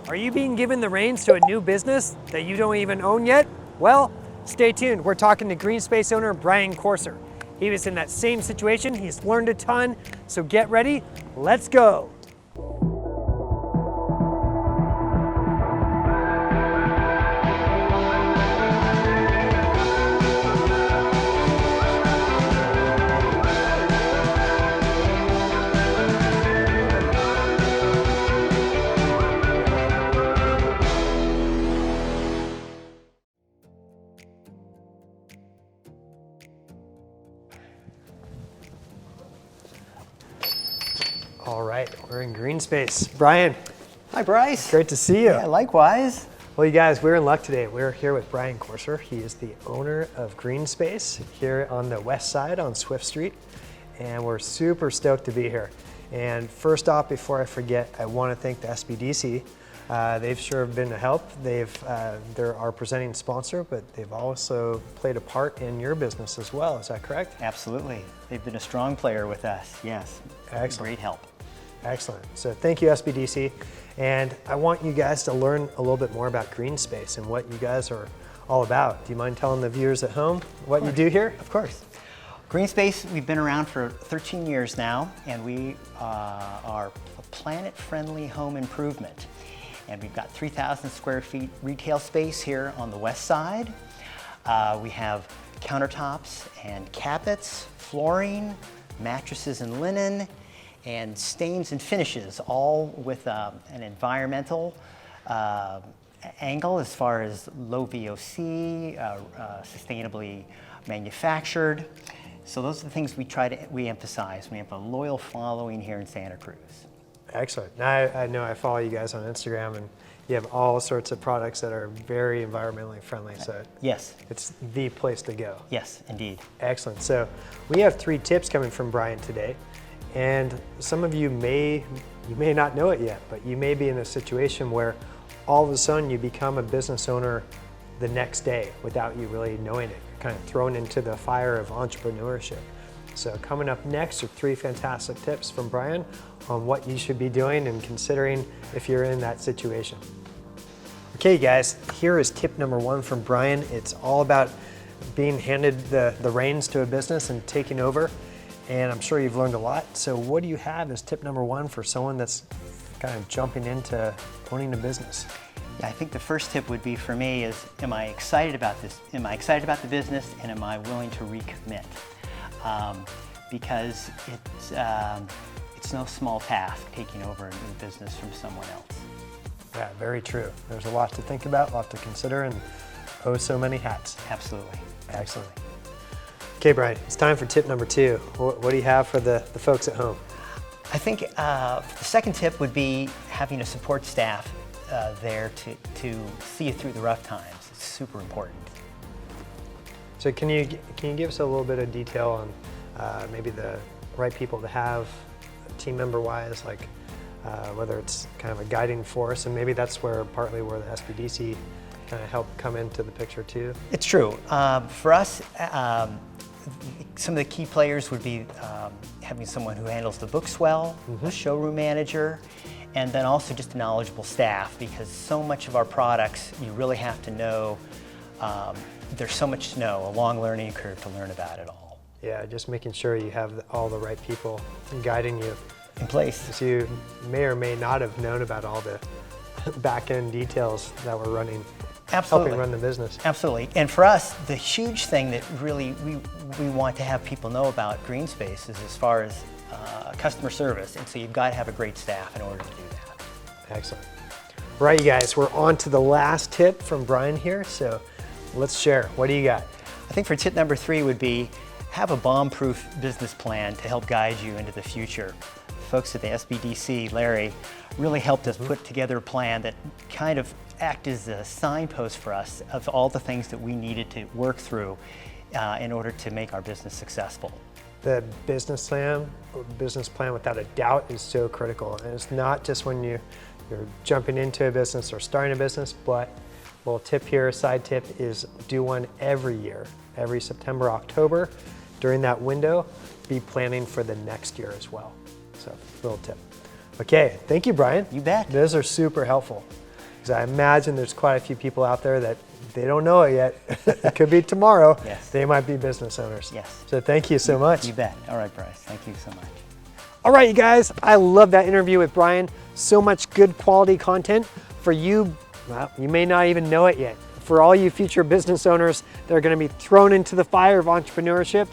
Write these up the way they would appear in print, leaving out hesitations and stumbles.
Are you being given the reins to a new business that you don't even own yet? Well, stay tuned. We're talking to Greenspace owner Brian Corser. He was in that same situation. He's learned a ton. So get ready. Let's go. All right, we're in Greenspace. Brian. Hi, Bryce. Great to see you. Yeah, likewise. Well, you guys, we're in luck today. We're here with Brian Corser. He is the owner of Greenspace here on the west side on Swift Street, and we're super stoked to be here. And first off, before I forget, I want to thank the SBDC. They've sure been a help. They're our presenting sponsor, but they've also played a part in your business as well. Is that correct? Absolutely. They've been a strong player with us. Yes. Excellent. Great help. Excellent. So thank you, SBDC. And I want you guys to learn a little bit more about Greenspace and what you guys are all about. Do you mind telling the viewers at home what you do here? Of course. Greenspace, we've been around for 13 years now, and we are a planet-friendly home improvement. And we've got 3,000 square feet retail space here on the west side. We have countertops and cabinets, flooring, mattresses and linen, and stains and finishes, all with an environmental angle as far as low VOC, sustainably manufactured. So those are the things we emphasize. We have a loyal following here in Santa Cruz. Excellent. Now, I know I follow you guys on Instagram, and you have all sorts of products that are very environmentally friendly. So yes, it's the place to go. Yes, indeed. Excellent. So we have 3 tips coming from Brian today. And some of you may not know it yet, but you may be in a situation where all of a sudden you become a business owner the next day without you really knowing it. You're kind of thrown into the fire of entrepreneurship. So coming up next are 3 fantastic tips from Brian on what you should be doing and considering if you're in that situation. Okay guys, here is tip number 1 from Brian. It's all about being handed the reins to a business and taking over. And I'm sure you've learned a lot. So what do you have as tip number 1 for someone that's kind of jumping into owning a business? Yeah, I think the first tip would be for me is, am I excited about this? Am I excited about the business, and am I willing to recommit? Because it's no small task taking over a new business from someone else. Yeah, very true. There's a lot to think about, a lot to consider, and oh, so many hats. Absolutely. Excellent. Okay, Brian, it's time for tip number 2. What do you have for the folks at home? I think the second tip would be having a support staff there to see you through the rough times. It's super important. So can you give us a little bit of detail on maybe the right people to have team member wise, like whether it's kind of a guiding force, and maybe that's partly where the SBDC kind of helped come into the picture too? It's true. For us, some of the key players would be having someone who handles the books well, a showroom manager, and then also just a knowledgeable staff, because so much of our products you really have to know. There's so much to know, a long learning curve to learn about it all. Yeah, just making sure you have all the right people guiding you in place. So you may or may not have known about all the back-end details that were running. Absolutely. Helping run the business. Absolutely. And for us, the huge thing that really we want to have people know about Greenspace is as far as customer service. And so you've got to have a great staff in order to do that. Excellent. All right, you guys, we're on to the last tip from Brian here. So let's share. What do you got? I think for tip number 3 would be have a bomb-proof business plan to help guide you into the future. Folks at the SBDC, Larry, really helped us put together a plan that kind of act as a signpost for us of all the things that we needed to work through in order to make our business successful. The business plan without a doubt is so critical. And it's not just when you're jumping into a business or starting a business, but a little tip here, a side tip is do one every year, every September, October. During that window, be planning for the next year as well. So, little tip. Okay, thank you, Brian. You bet. Those are super helpful. Because I imagine there's quite a few people out there that they don't know it yet. It could be tomorrow. Yes. They might be business owners. Yes. So thank you so much. You bet. All right, Bryce. Thank you so much. All right, you guys, I love that interview with Brian. So much good quality content for you. Well, you may not even know it yet. For all you future business owners that are going to be thrown into the fire of entrepreneurship,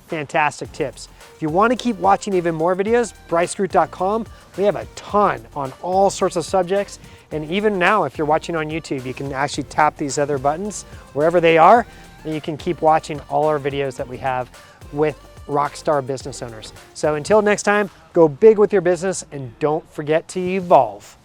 fantastic tips. If you want to keep watching even more videos, bryceroot.com. We have a ton on all sorts of subjects. And even now, if you're watching on YouTube, you can actually tap these other buttons wherever they are, and you can keep watching all our videos that we have with rockstar business owners. So until next time, go big with your business and don't forget to evolve.